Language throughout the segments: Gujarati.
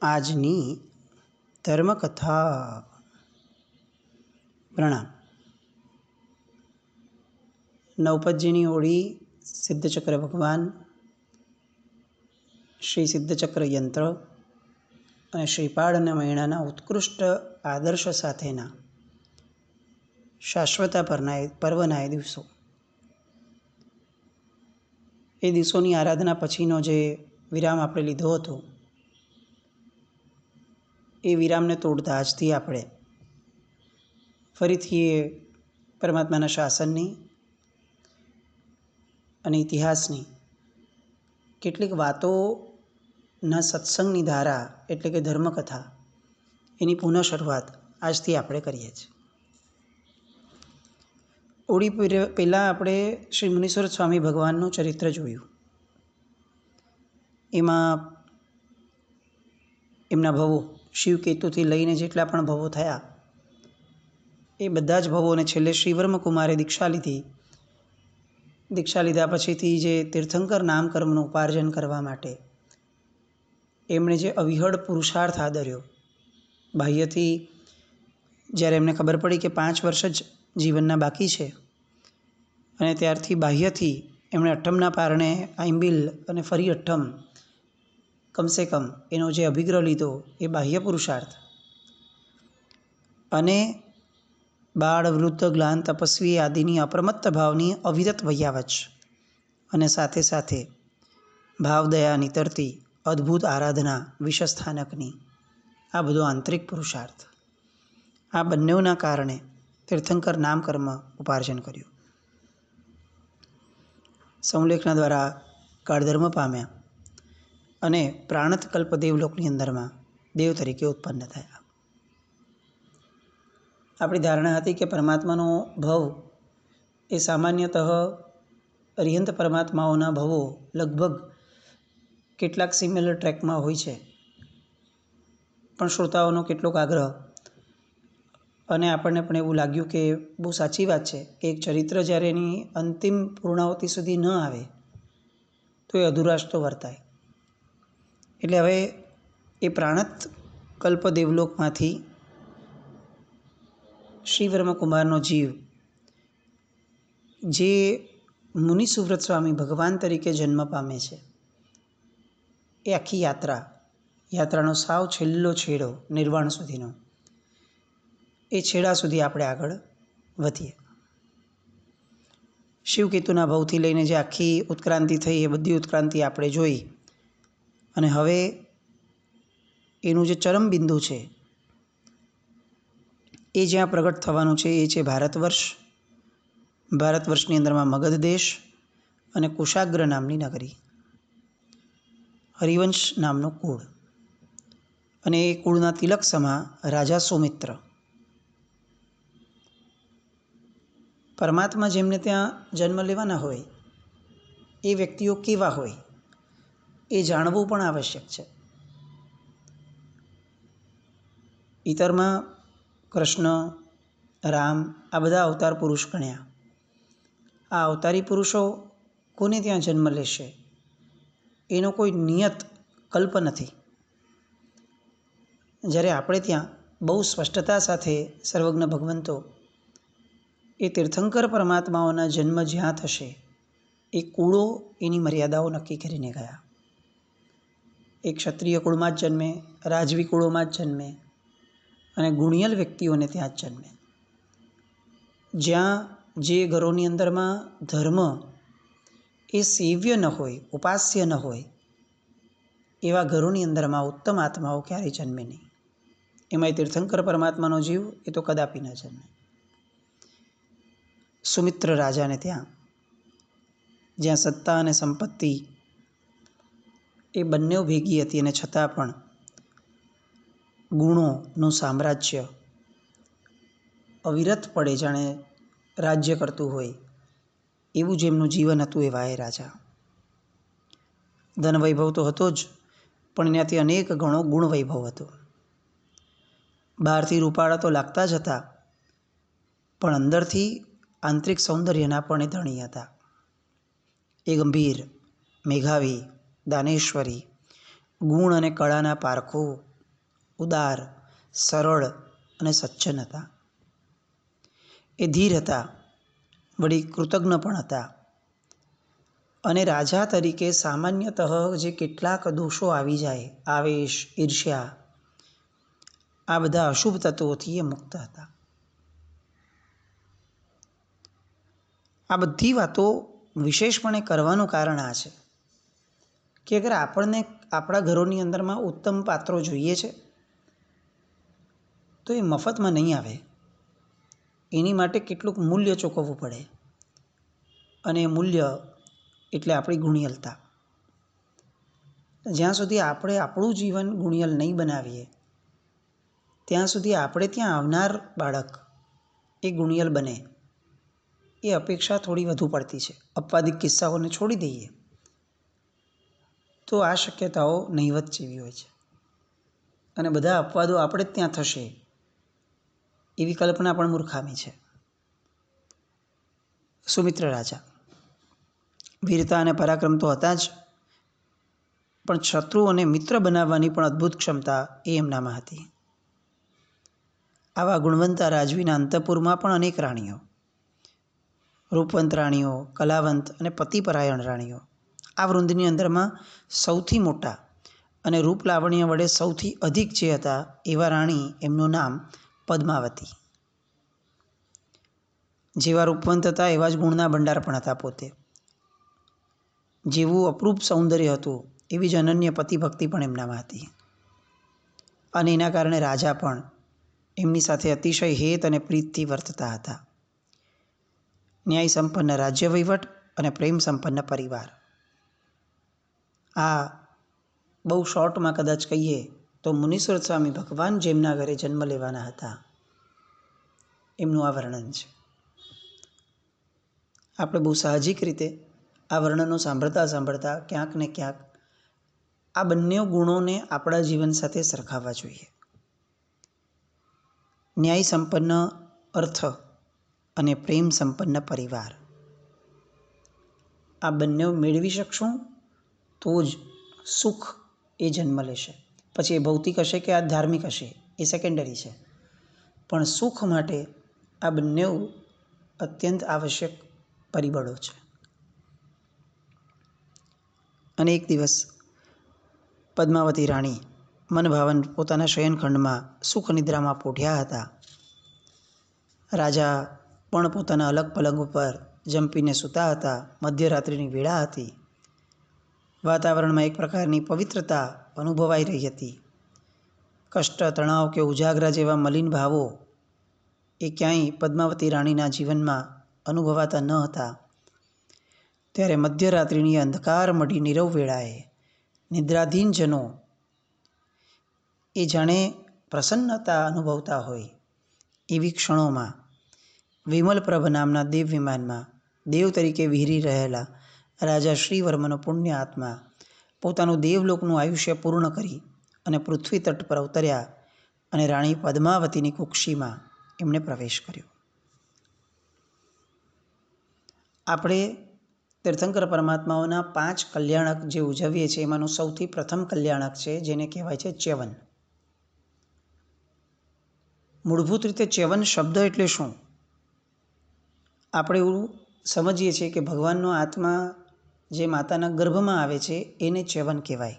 આજની ધર્મકથા. પ્રણામ. નવપદજીની ઓળી સિદ્ધચક્ર ભગવાન, શ્રી સિદ્ધચક્ર યંત્ર અને શ્રીપાળ અને મૈણાના ઉત્કૃષ્ટ આદર્શ સાથેના શાશ્વતા પર્વના એ દિવસો. એ દિવસોની આરાધના પછીનો જે વિરામ આપણે લીધો હતો, એ વિરામને તોડતા આજથી આપણે ફરીથી એ પરમાત્માના શાસનની અને ઇતિહાસની કેટલીક વાતોના સત્સંગની ધારા એટલે કે ધર્મકથા, એની પુનઃ શરૂઆત આજથી આપણે કરીએ છીએ. ઓળી પહેલાં આપણે શ્રી મુનીશ્વર સ્વામી ભગવાનનું ચરિત્ર જોયું. એમાં એમના ભવો, શિવકેતુથી લઈને જેટલા પણ ભવો થયા, એ બધા જ ભવોને છેલ્લે શ્રીવર્મકુમારે દીક્ષા લીધી. દીક્ષા લીધા પછીથી જે તીર્થંકર નામકર્મનું ઉપાર્જન કરવા માટે એમણે જે અવિહળ પુરુષાર્થ આદર્યો, બાહ્યથી જ્યારે એમને ખબર પડી કે 5 વર્ષ જ જીવનના બાકી છે, અને ત્યારથી બાહ્યથી એમણે અઠ્ઠમના પારણે આંબિલ અને ફરી અઠ્ઠમ કમસે કમ એનો જે અભિગ્રહ લીધો, એ બાહ્ય પુરુષાર્થ, અને બાળ વૃદ્ધ ગ્લાન તપસ્વી આદિની અપ્રમત્ત ભાવની અવિરત વૈયાવચ, અને સાથે સાથે ભાવદયા નીતરતી અદ્ભુત આરાધના વિષસ્થાનકની, આ બધો આંતરિક પુરુષાર્થ, આ બંનેઓના કારણે તીર્થંકર નામકર્મ ઉપાર્જન કર્યું. સંલેખના દ્વારા કાળધર્મ પામ્યા અને પ્રાણત કલ્પ દેવલોકની અંદરમાં દેવ તરીકે ઉત્પન્ન થયા. આપણી ધારણા હતી કે પરમાત્માનો ભવ એ સામાન્યતઃ અરિહંત પરમાત્માઓના ભવો લગભગ કેટલાક સિમિલર ટ્રેકમાં હોય છે, પણ શ્રોતાઓનો કેટલોક આગ્રહ અને આપણને પણ એવું લાગ્યું કે બહુ સાચી વાત છે કે એક ચરિત્ર જ્યારે એની અંતિમ પૂર્ણાવતિ સુધી ન આવે તો એ અધુરાશ તો વર્તાય. એટલે હવે એ પ્રાણત કલ્પ દેવલોકમાંથી શ્રીવર્મકુમારનો જીવ જે મુનિ સુવ્રત સ્વામી ભગવાન તરીકે જન્મ પામે છે, એ આખી યાત્રાનો સાવ છેલ્લો છેડો નિર્વાણ સુધીનો, એ છેડા સુધી આપણે આગળ વધીએ. શિવકેતુના ભવથી લઈને જે આખી ઉત્ક્રાંતિ થઈ, એ બધી ઉત્ક્રાંતિ આપણે જોઈ, અને હવે એનું જે ચરમ બિંદુ છે એ જ્યાં પ્રગટ થવાનું છે એ છે ભારત વર્ષ. ભારત વર્ષની અંદરમાં મગધ દેશ અને કુશાગ્ર નામની નગરી, હરિવંશ નામનું કુળ, અને એ કુળના તિલક સમા રાજા સૌમિત્ર. પરમાત્મા જેમને ત્યાં જન્મ લેવાના હોય એ વ્યક્તિઓ કેવા હોય એ જાણવું પણ આવશ્યક છે. ઇતરમાં કૃષ્ણ, રામ આ બધા અવતાર પુરુષ ગણ્યા. આ અવતારી પુરુષો કોને ત્યાં જન્મ લેશે એનો કોઈ નિયત કલ્પ નથી. જ્યારે આપણે ત્યાં બહુ સ્પષ્ટતા સાથે સર્વજ્ઞ ભગવંતો એ તીર્થંકર પરમાત્માઓના જન્મ જ્યાં થશે એ કુળો એની મર્યાદાઓ નક્કી કરીને ગયા. એ ક્ષત્રિય કુળમાં જ જન્મે, રાજવી કુળોમાં જ જન્મે, અને ગુણિયલ વ્યક્તિઓને ત્યાં જ જન્મે. જ્યાં જે ઘરોની અંદરમાં ધર્મ એ સેવ્ય ન હોય, ઉપાસ્ય ન હોય, એવા ઘરોની અંદરમાં ઉત્તમ આત્માઓ ક્યારેય જન્મે નહીં. એમાંય તીર્થંકર પરમાત્માનો જીવ એ તો કદાપી ન જન્મે. સુમિત્ર રાજાને ત્યાં, જ્યાં સત્તા અને સંપત્તિ એ બંને ભેગી હતી, અને છતાં પણ ગુણોનું સામ્રાજ્ય અવિરતપણે જાણે રાજ્ય કરતું હોય એવું જેમનું જીવન હતું, એવા એ રાજા. ધન વૈભવ તો હતો જ, પણ એનાથી અનેક ગણો ગુણ વૈભવ હતો. બહારથી રૂપાળા તો લાગતા જ હતા, પણ અંદરથી આંતરિક સૌંદર્યના પણ એ ધણી હતા. એ ગંભીર, મેઘાવી, દાનેશ્વરી, ગુણ અને કળાના પારખો, ઉદાર, સરળ અને સજ્જન હતા. એ ધીર હતા, વળી કૃતજ્ઞ પણ હતા. અને રાજા તરીકે સામાન્યતઃ જે કેટલાક દોષો આવી જાય, આવેશ, ઈર્ષ્યા, આ બધા અશુભ તત્વોથી એ મુક્ત હતા. આ બધી વાતો વિશેષપણે કરવાનું કારણ આ છે કે અગર આપણને આપણા ઘરોની અંદરમાં ઉત્તમ પાત્રો જોઈએ છે તો એ મફતમાં નહીં આવે. એની માટે કેટલુંક મૂલ્ય ચૂકવવું પડે, અને એ મૂલ્ય એટલે આપણી ગુણિયલતા. જ્યાં સુધી આપણે આપણું જીવન ગુણિયલ નહીં બનાવીએ ત્યાં સુધી આપણે ત્યાં આવનાર બાળક એ ગુણિયલ બને એ અપેક્ષા થોડી વધુ પડતી છે. અપવાદિક કિસ્સાઓને છોડી દઈએ તો આ શક્યતાઓ નહીવત જેવી હોય છે. અને બધા અપવાદો આપણે જ ત્યાં થશે એવી કલ્પના પણ મૂર્ખામી છે. સુમિત્ર રાજા વીરતા અને પરાક્રમ તો હતા જ, પણ શત્રુ અને મિત્ર બનાવવાની પણ અદ્ભુત ક્ષમતા એ એમનામાં હતી. આવા ગુણવંતા રાજવીના અંતઃપુરમાં પણ અનેક રાણીઓ, રૂપવંત રાણીઓ, કલાવંત અને પતિપરાયણ રાણીઓ. આ વૃંદની અંદરમાં સૌથી મોટા અને રૂપ લાવણ્ય વડે સૌથી અધિક જે હતા એવા રાણી, એમનું નામ પદ્માવતી. જેવા રૂપવંત હતા એવા જ ગુણના ભંડાર પણ હતા પોતે. જેવું અપરૂપ સૌંદર્ય હતું એવી જ અનન્ય પતિભક્તિ પણ એમનામાં હતી. અને એના કારણે રાજા પણ એમની સાથે અતિશય હેત અને પ્રીતથી વર્તતા હતા. ન્યાય સંપન્ન રાજ્ય વહીવટ અને પ્રેમ સંપન્ન પરિવાર. આ બહુ શોર્ટમાં કદાચ કહીએ તો મુનીશ્વર સ્વામી ભગવાન જેમના ઘરે જન્મ લેવાના હતા એમનું આ વર્ણન છે. આપણે બહુ સાહજિક રીતે આ વર્ણનો સાંભળતા સાંભળતા ક્યાંક ને ક્યાંક આ બંને ગુણોને આપણા જીવન સાથે સરખાવવા જોઈએ. ન્યાય સંપન્ન અર્થ અને પ્રેમ સંપન્ન પરિવાર, આ બંને મેળવી શકશું તો જ સુખ એ જન્મ લેશે. પછી એ ભૌતિક હશે કે આ ધાર્મિક હશે એ સેકન્ડરી છે, પણ સુખ માટે આ બંને અત્યંત આવશ્યક પરિબળો છે. અને એક દિવસ પદ્માવતી રાણી મનભાવન પોતાના શયનખંડમાં સુખ નિદ્રામાં પોઢ્યા હતા. રાજા પણ પોતાના અલગ પલંગ ઉપર જંપીને સૂતા હતા. મધ્યરાત્રિની વેળા હતી. વાતાવરણમાં એક પ્રકારની પવિત્રતા અનુભવાઈ રહી હતી. કષ્ટ, તણાવ કે ઉજાગરા જેવા મલિન ભાવો એ ક્યાંય પદ્માવતી રાણીના જીવનમાં અનુભવાતા ન હતા. ત્યારે મધ્યરાત્રિની અંધકાર મઢી નીરવ વેળાએ નિદ્રાધીન જનો એ જાણે પ્રસન્નતા અનુભવતા હોય એવી ક્ષણોમાં વિમલપ્રભ નામના દેવ વિમાનમાં દેવ તરીકે વિહરી રહેલા રાજા શ્રીવર્મનો પુણ્ય આત્મા પોતાનું દેવલોકનું આયુષ્ય પૂર્ણ કરી અને પૃથ્વી તટ પર અવતર્યા અને રાણી પદ્માવતીની કુક્ષીમાં એમણે પ્રવેશ કર્યો. આપણે તીર્થંકર પરમાત્માઓના 5 કલ્યાણક જે ઉજવીએ છીએ એમાંનું સૌથી પ્રથમ કલ્યાણક છે જેને કહેવાય છે ચ્યવન. મૂળભૂત રીતે ચ્યવન શબ્દ એટલે શું? આપણે એવું સમજીએ છીએ કે ભગવાનનો આત્મા જે માતાના ગર્ભમાં આવે છે એને ચ્યવન કહેવાય.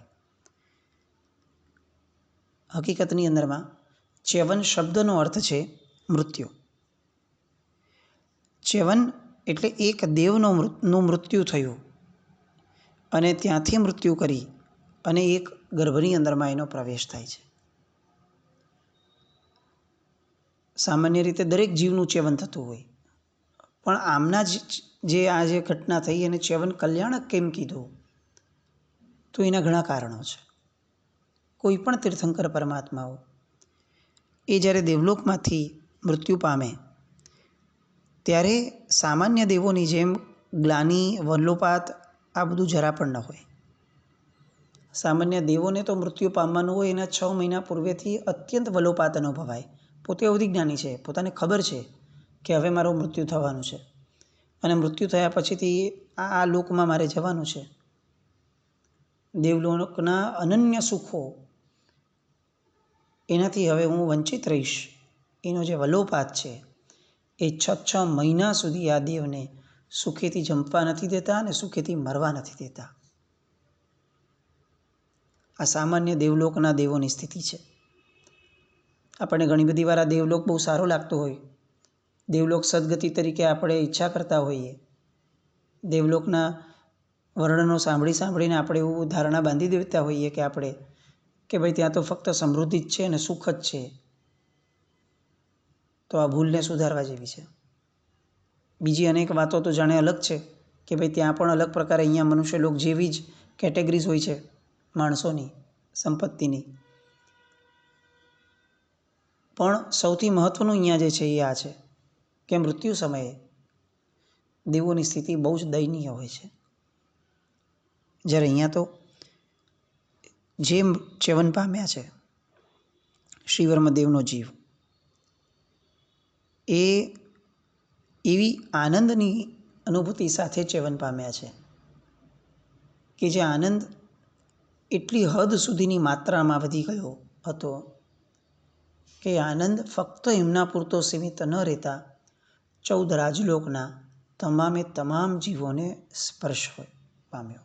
હકીકતની અંદરમાં ચ્યવન શબ્દનો અર્થ છે મૃત્યુ. ચ્યવન એટલે એક દેવનું મૃત્યુ થયું અને ત્યાંથી મૃત્યુ કરી અને એક ગર્ભની અંદરમાં એનો પ્રવેશ થાય છે. સામાન્ય રીતે દરેક જીવનું ચ્યવન થતું હોય, પણ આમના જે આ જે ઘટના થઈ એને ચ્યવન કલ્યાણક કેમ કીધું? તો એના ઘણા કારણો છે. કોઈ પણ તીર્થંકર પરમાત્માઓ એ જ્યારે દેવલોકમાંથી મૃત્યુ પામે ત્યારે સામાન્ય દેવોની જેમ ગ્લાનિ, વલ્લોપાત આ બધું જરા પણ ન હોય. સામાન્ય દેવોને તો મૃત્યુ પામવાનું હોય એના 6 મહિના પૂર્વેથી અત્યંત વલ્લોપાત અનુભવાય. પોતે અવધિજ્ઞાની છે, પોતાને ખબર છે કે હવે મારું મૃત્યુ થવાનું છે અને મૃત્યુ થયા પછીથી આ લોકમાં મારે જવાનું છે. દેવલોકના અનન્ય સુખો એનાથી હવે હું વંચિત રહીશ, એનો જે વલોપાત છે એ 6 મહિના સુધી આ દેવને સુખેથી જંપવા નથી દેતા અને સુખેથી મરવા નથી દેતા. આ સામાન્ય દેવલોકના દેવોની સ્થિતિ છે. આપણને ઘણી બધી વાર આ દેવલોક બહુ સારો લાગતો હોય, દેવલોક સદગતિ તરીકે આપણે ઈચ્છા કરતા હોઈએ, દેવલોકના વર્ણનો સાંભળીને આપણે એવું ધારણા બાંધી દેતા હોઈએ કે આપણે કે ભાઈ ત્યાં તો ફક્ત સમૃદ્ધિ જ છે અને સુખ જ છે. તો આ ભૂલને સુધારવા જેવી છે. બીજી અનેક વાતો તો જાણે અલગ છે કે ભાઈ ત્યાં પણ અલગ પ્રકારે અહીંયા મનુષ્ય લોક જેવી જ કેટેગરીઝ હોય છે માણસોની, સંપત્તિની. પણ સૌથી મહત્ત્વનું અહીંયા જે છે એ આ છે કે મૃત્યુ સમયે દેવોની સ્થિતિ બહુ જ દયનીય હોય છે. જ્યારે અહીંયા તો જે ચ્યવન પામ્યા છે શ્રીવર્મદેવનો જીવ, એ એવી આનંદની અનુભૂતિ સાથે ચ્યવન પામ્યા છે કે જે આનંદ એટલી હદ સુધીની માત્રામાં વધી ગયો હતો કે આનંદ ફક્ત એમના પૂરતો સીમિત ન રહેતા 14 રાજલોકના તમામે તમામ જીવોને સ્પર્શ પામ્યો.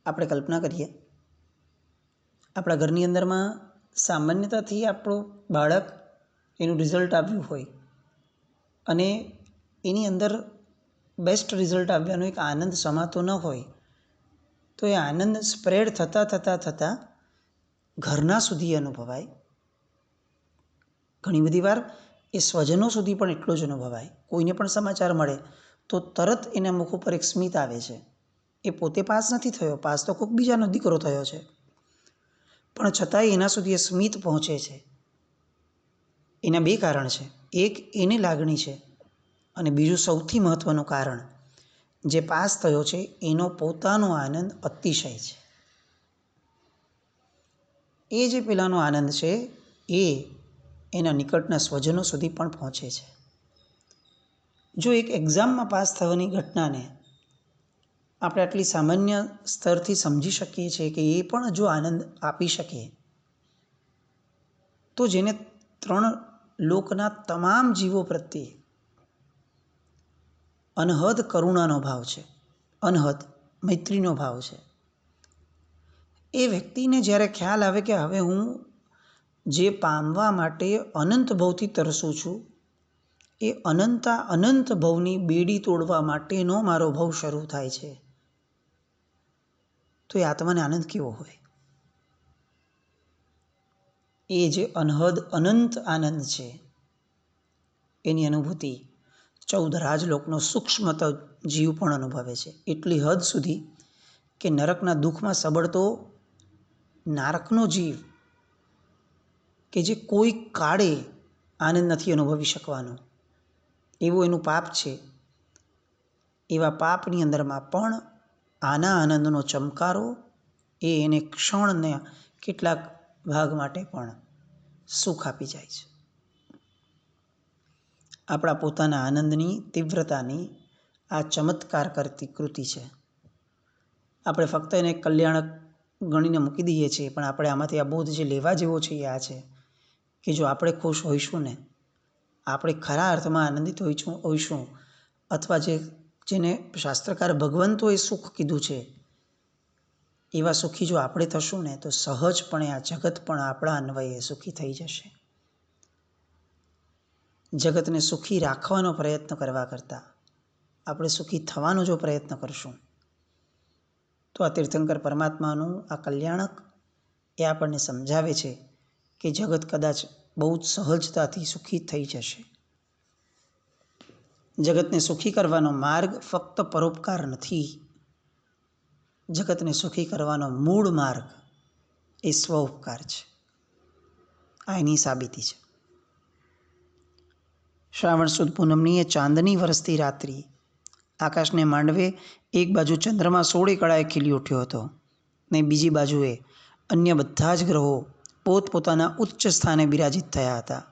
આપણે કલ્પના કરીએ, આપણા ઘરની અંદરમાં સામાન્યતાથી આપણું બાળક એનું રિઝલ્ટ આવ્યું હોય અને એની અંદર બેસ્ટ રિઝલ્ટ આવ્યાનો એક આનંદ સમાતો ન હોય, તો એ આનંદ સ્પ્રેડ થતાં ઘરના સુધી અનુભવાય. ઘણી બધી વાર એ સ્વજનો સુધી પણ એટલો જ અનુભવાય. કોઈને પણ સમાચાર મળે તો તરત એના મુખ ઉપર એક સ્મિત આવે છે. એ પોતે પાસ નથી થયો, પાસ તો કોઈક બીજાનો દીકરો થયો છે, પણ છતાંય એના સુધી એ સ્મિત પહોંચે છે. એના 2 કારણ છે. એક એની લાગણી છે અને બીજું સૌથી મહત્ત્વનું કારણ, જે પાસ થયો છે એનો પોતાનો આનંદ અતિશય છે. એ જે પેલાનો આનંદ છે એ એના નિકટના સ્વજનો સુધી પણ પહોંચે છે. જો એક એક્ઝામમાં પાસ થવાની ઘટનાને આપણે આટલી સામાન્ય સ્તરથી સમજી શકીએ છીએ કે એ પણ જો આનંદ આપી શકે, તો જેને 3 લોકના તમામ જીવો પ્રત્યે અનહદ કરુણાનો ભાવ છે, અનહદ મૈત્રીનો ભાવ છે, એ વ્યક્તિને જ્યારે ખ્યાલ આવે કે હવે હું જે પામવા માટે અનંત ભવથી તરસું છું, એ અનંત ભવની બેડી તોડવા માટેનો મારો ભવ શરૂ થાય છે, તો એ આત્માને આનંદ કેવો હોય? એ જે અનહદ અનંત આનંદ છે એની અનુભૂતિ 14 રાજલોકનો સૂક્ષ્મતમ જીવ પણ અનુભવે છે. એટલી હદ સુધી કે નરકના દુઃખમાં સબળતો નારકનો જીવ, કે જે કોઈ કાળે આનંદ નથી અનુભવી શકવાનો, એવું એનું પાપ છે, એવા પાપની અંદરમાં પણ આના આનંદનો ચમકારો એ એને ક્ષણને કેટલાક ભાગ માટે પણ સુખ આપી જાય છે. આપણા પોતાના આનંદની તીવ્રતાની આ ચમત્કાર કરતી કૃતિ છે. આપણે ફક્ત એને કલ્યાણક ગણીને મૂકી દઈએ છીએ, પણ આપણે આમાંથી આ બોધ જે લેવા જેવો છે એ આ છે કે જો આપણે ખુશ હોઈશું ને, આપણે ખરા અર્થમાં આનંદિત હોઈશું, અથવા જેને શાસ્ત્રકાર ભગવંતોએ સુખ કીધું છે એવા સુખી જો આપણે થશું ને, તો સહજપણે આ જગત પણ આપણા અન્વયે સુખી થઈ જશે. જગતને સુખી રાખવાનો પ્રયત્ન કરવા કરતાં આપણે સુખી થવાનો જો પ્રયત્ન કરશું, તો આ તીર્થંકર પરમાત્માનું આ કલ્યાણક એ આપણને સમજાવે છે કે જગત કદાચ બહુ જ સહજતાથી સુખી થઈ જશે. જગતને સુખી કરવાનો માર્ગ ફક્ત પરોપકાર નથી. જગતને સુખી કરવાનો મૂળ માર્ગ એ સ્વ ઉપકાર છે. આ એની સાબિતી છે. શ્રાવણ સુદ પૂનમની એ ચાંદની વરસતી રાત્રિ, આકાશને માંડવે એક બાજુ ચંદ્રમા 16 કળાએ ખીલી ઉઠ્યો હતો ને બીજી બાજુએ અન્ય બધા જ ગ્રહો પોતપોતાના ઉચ્ચ સ્થાને બિરાજિત થયા હતા.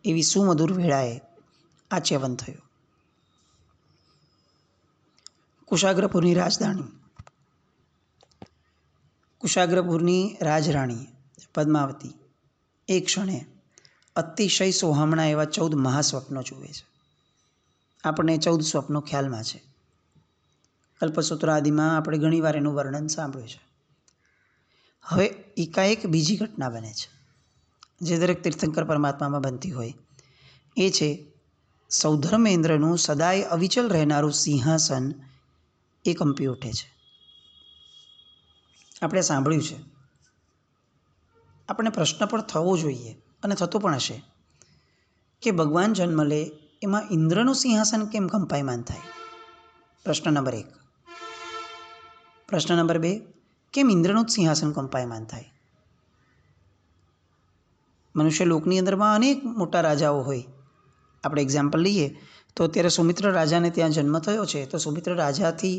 એવી સુમધુર વેળાએ આ ચ્યવન થયું. કુશાગ્રપુરની રાજધાની, કુશાગ્રપુરની રાજરાણી પદ્માવતી એ ક્ષણે અતિશય સોહામણા એવા 14 મહાસ્વપ્નો જુએ છે. આપણને 14 સ્વપ્નો ખ્યાલમાં છે. કલ્પસૂત્ર આદિમાં આપણે ઘણીવાર એનું વર્ણન સાંભળ્યું છે. હવે એકાએક બીજી ઘટના બને છે જે દરેક તીર્થંકર પરમાત્મામાં બનતી હોય. એ છે સૌધર્મેન્દ્રનું સદાય અવિચલ રહેનારું સિંહાસન એ કંપી ઉઠે છે. આપણે સાંભળ્યું છે. આપણે પ્રશ્ન પણ થવો જોઈએ અને થતો પણ હશે કે ભગવાન જન્મ લે એમાં ઇન્દ્રનું સિંહાસન કેમ કંપાયમાન થાય? પ્રશ્ન નંબર 1. પ્રશ્ન નંબર 2, કેમ ઇન્દ્રનું જ સિંહાસન કંપાયમાન થાય? મનુષ્ય લોકની અંદરમાં અનેક મોટા રાજાઓ હોય. આપણે એક્ઝામ્પલ લઈએ તો અત્યારે સુમિત્ર રાજાને ત્યાં જન્મ થયો છે, તો સુમિત્ર રાજાથી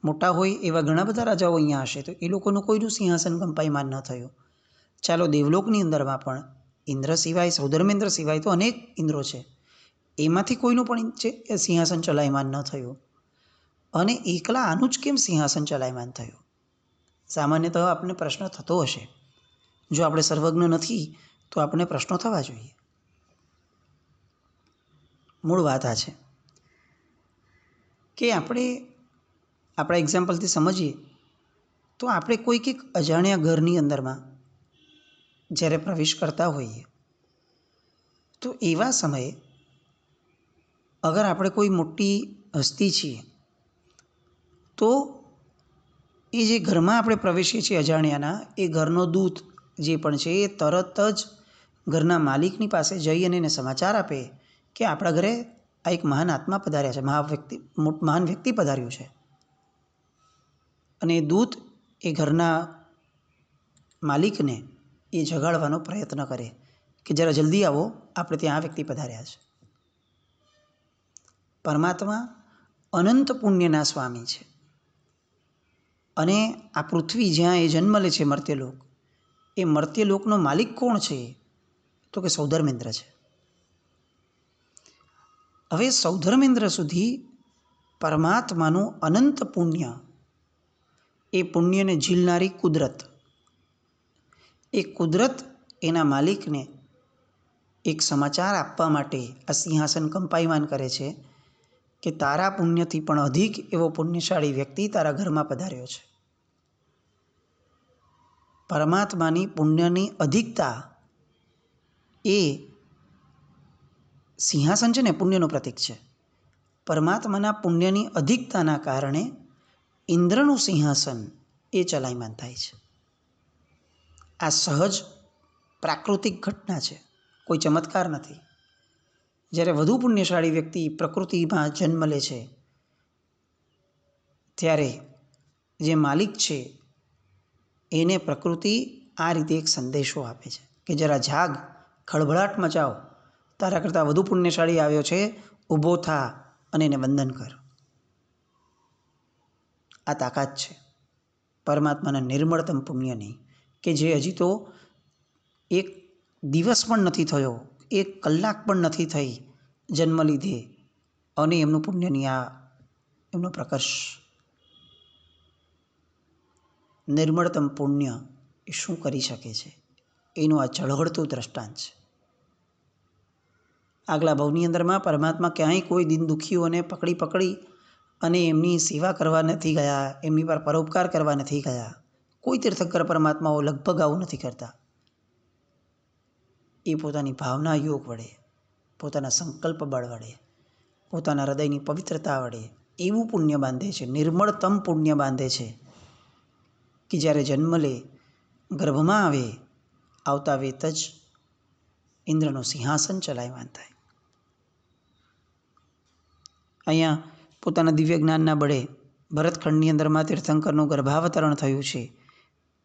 મોટા હોય એવા ઘણા બધા રાજાઓ અહીંયા હશે, તો એ લોકોનું કોઈનું સિંહાસન કંપાયમાન ન થયું. ચાલો દેવલોકની અંદરમાં પણ ઇન્દ્ર સિવાય, સૌધર્મેન્દ્ર સિવાય તો અનેક ઇન્દ્રો છે, એમાંથી કોઈનું પણ સિંહાસન ચલાયમાન ન થયું. અને એકલા આનું જ કેમ સિંહાસન ચલાયમાન થયું? સામાન્યતઃ આપણને પ્રશ્ન થતો હશે. જો આપણે સર્વજ્ઞ નથી તો આપણને પ્રશ્નો થવા જોઈએ. મૂળ વાત આ છે કે આપણે આપણા એક્ઝામ્પલથી સમજીએ તો આપણે કોઈક એક અજાણ્યા ઘરની અંદરમાં જ્યારે પ્રવેશ કરતા હોઈએ તો એવા સમયે અગર આપણે કોઈ મોટી હસ્તી છીએ તો એ જે ઘરમાં આપણે પ્રવેશીએ છીએ અજાણ્યાના, એ ઘરનો દૂત જે પણ છે એ તરત જ ઘરના માલિકની પાસે જઈ અને એને સમાચાર આપે કે આપણા ઘરે આ એક મહાન આત્મા પધાર્યા છે, મહાન વ્યક્તિ પધાર્યું છે. અને એ દૂત એ ઘરના માલિકને એ જગાડવાનો પ્રયત્ન કરે કે જરા જલ્દી આવો, આપણે ત્યાં આ વ્યક્તિ પધાર્યા છે. પરમાત્મા અનંત પુણ્યના સ્વામી છે અને આ પૃથ્વી જ્યાં એ જન્મ લે છે, મર્ત્યલોક, એ મર્ત્યલોકનો માલિક કોણ છે? તો કે સૌધર્મેન્દ્ર છે. હવે સૌધર્મેન્દ્ર સુધી પરમાત્માનું અનંત પુણ્ય, એ પુણ્યને ઝીલનારી કુદરત, એ કુદરત એના માલિકને એક સમાચાર આપવા માટે આ સિંહાસન કંપાયમાન કરે છે કે તારા પુણ્યથી પણ અધિક એવો પુણ્યશાળી વ્યક્તિ તારા ઘરમાં પધાર્યો છે. પરમાત્માની પુણ્યની અધિકતા, એ સિંહાસન છે ને પુણ્યનું પ્રતીક છે. પરમાત્માના પુણ્યની અધિકતાના કારણે ઇન્દ્રનું સિંહાસન એ ચલાયમાન થાય છે. આ સહજ પ્રાકૃતિક ઘટના છે, કોઈ ચમત્કાર નથી. જ્યારે વધુ પુણ્યશાળી વ્યક્તિ પ્રકૃતિમાં જન્મ લે છે ત્યારે જે માલિક છે એને પ્રકૃતિ આ રીતે એક સંદેશો આપે છે કે જરા જાગ, ખળભળાટ મચાવ, તારા કરતાં વધુ પુણ્યશાળી આવ્યો છે, ઊભો થા અને એને વંદન કર. આ તાકાત છે પરમાત્માના નિર્મળતમ પુણ્યની, કે જે હજી તો એક દિવસ પણ નથી થયો, એક કલાક પણ નથી થઈ જન્મ લીધે, અને એમનું પુણ્યની આ એમનો પ્રકર્ષ. નિર્મળતમ પુણ્ય એ શું કરી શકે છે એનું આ ઝળહળતું દ્રષ્ટાંત છે. આગલા ભવની અંદરમાં પરમાત્મા ક્યાંય કોઈ દિન દુઃખીઓને પકડી અને એમની સેવા કરવા નથી ગયા, એમની પર પરોપકાર કરવા નથી ગયા. કોઈ તીર્થંકર પરમાત્માઓ લગભગ આવું નથી કરતા. એ પોતાની ભાવના યોગ વડે, પોતાના સંકલ્પ બળ વડે, પોતાના હૃદયની પવિત્રતા વડે એવું પુણ્ય બાંધે છે, નિર્મળતમ પુણ્ય બાંધે છે કે જ્યારે જન્મ લે, ગર્ભમાં આવે, આવતા વેત જ ઇન્દ્રનું સિંહાસન ચલાયમાન થાય. અહીંયા પોતાના દિવ્ય જ્ઞાનના બળે ભરતખંડની અંદરમાં તીર્થંકરનું ગર્ભાવતરણ થયું છે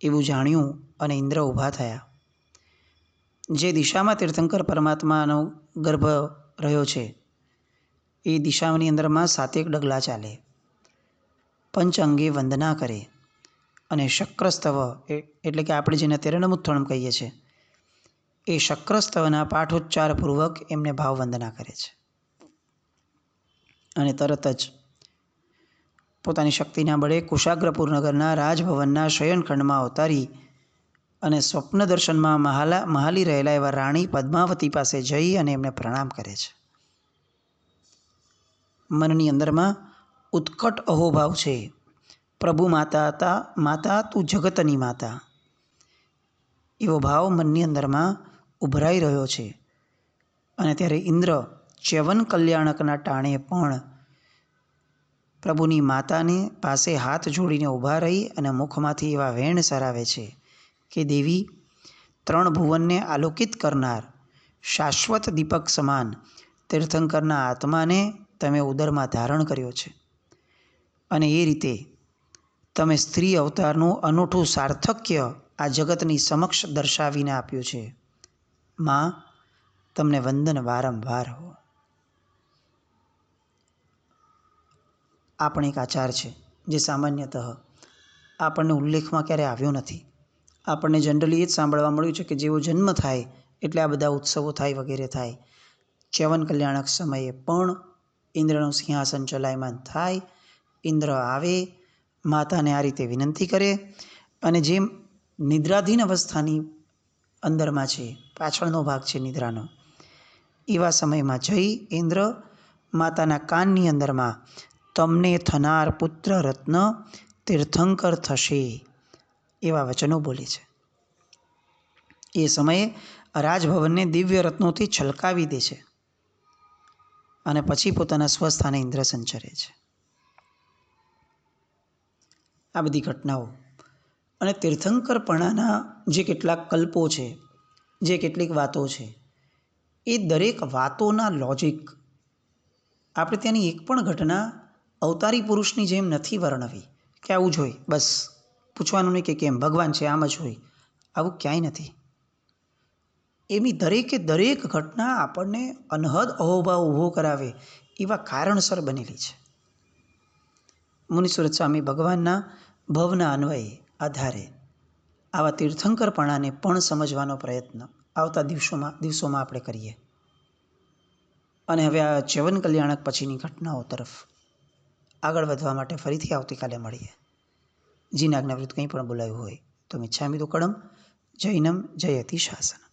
એવું જાણ્યું અને ઇન્દ્ર ઊભા થયા. જે દિશામાં તીર્થંકર પરમાત્માનો ગર્ભ રહ્યો છે એ દિશાની અંદરમાં 7 ડગલા ચાલે, પંચ અંગે વંદના કરે અને શક્રસ્તવ એટલે કે આપણે જેને અત્યારે નમુત્થણમ કહીએ છીએ એ શક્રસ્તવના પાઠોચ્ચારપૂર્વક એમને ભાવવંદના કરે છે. અને તરત જ પોતાની શક્તિના બળે કુશાગ્રપુર નગરના રાજભવનના શયનખંડમાં અવતારી અને સ્વપ્ન દર્શનમાં મહાલી રહેલા એવા રાણી પદ્માવતી પાસે જઈ અને એમને પ્રણામ કરે છે. મનની અંદરમાં ઉત્કટ અહોભાવ છે. પ્રભુ માતા તું જગતની માતા, એવો ભાવ મનની અંદરમાં ઉભરાઈ રહ્યો છે. અને ત્યારે ઇન્દ્ર ચ્યવન કલ્યાણકના ટાણે પણ પ્રભુની માતાને પાસે હાથ જોડીને ઊભા રહી અને મુખમાંથી એવા વેણ સરાવે છે કે દેવી, 3 ભુવનને આલોકિત કરનાર શાશ્વત દીપક સમાન તીર્થંકરના આત્માને તમે ઉદરમાં ધારણ કર્યો છે અને એ રીતે તમે સ્ત્રી અવતારનું અનોઠું સાર્થક્ય આ જગતની સમક્ષ દર્શાવીને આપ્યું છે. માં, તમને વંદન વારંવાર હો. આ પણ એક આચાર છે જે સામાન્યતઃ આપણને ઉલ્લેખમાં ક્યારે આવ્યો નથી. આપણને જનરલી એ જ સાંભળવા મળ્યું છે કે જેવો જન્મ થાય એટલે આ બધા ઉત્સવો થાય વગેરે થાય. ચ્યવન કલ્યાણક સમયે પણ ઇન્દ્રનું સિંહાસન ચલાયમાન થાય, ઇન્દ્ર આવે, માતાને આ રીતે વિનંતી કરે અને જેમ નિદ્રાધીન અવસ્થાની અંદરમાં છે, પાછળનો ભાગ છે નિદ્રાનો, એવા સમયમાં જઈ ઇન્દ્ર માતાના કાનની અંદરમાં તમને થનાર પુત્ર રત્ન તીર્થંકર થશે એવા વચનો બોલે છે. એ સમયે રાજભવનને દિવ્ય રત્નોથી છલકાવી દે છે અને પછી પોતાના સ્વસ્થાને ઇન્દ્ર સંચરે છે. આ બધી ઘટનાઓ અને તીર્થંકરપણાના જે કેટલાક કલ્પો છે, જે કેટલીક વાતો છે, એ દરેક વાતોના લોજિક આપણે ત્યાંની એક પણ ઘટના અવતારી પુરુષની જેમ નથી વર્ણવી કે આવું જ હોય, બસ પૂછવાનું નહીં કે કેમ, ભગવાન છે આમ જ હોય, આવું ક્યાંય નથી. એવી દરેકે દરેક ઘટના આપણને અનહદ અહોભાવ ઊભો કરાવે એવા કારણસર બનેલી છે. મુનિસુરત સ્વામી ભગવાનના ભવના અન્વયે આધારે આવા તીર્થંકરપણાને પણ સમજવાનો પ્રયત્ન આવતા દિવસોમાં આપણે કરીએ. અને હવે આ ચ્યવન કલ્યાણક પછીની ઘટનાઓ તરફ આગળ વધવા માટે ફરીથી આવતીકાલે મળીએ. જીન આજ્ઞાવૃત્ત કંઈ પણ બોલાયું હોય તો મિચ્છામિ દુક્કડમ. જૈનમ જયતિ શાસનમ.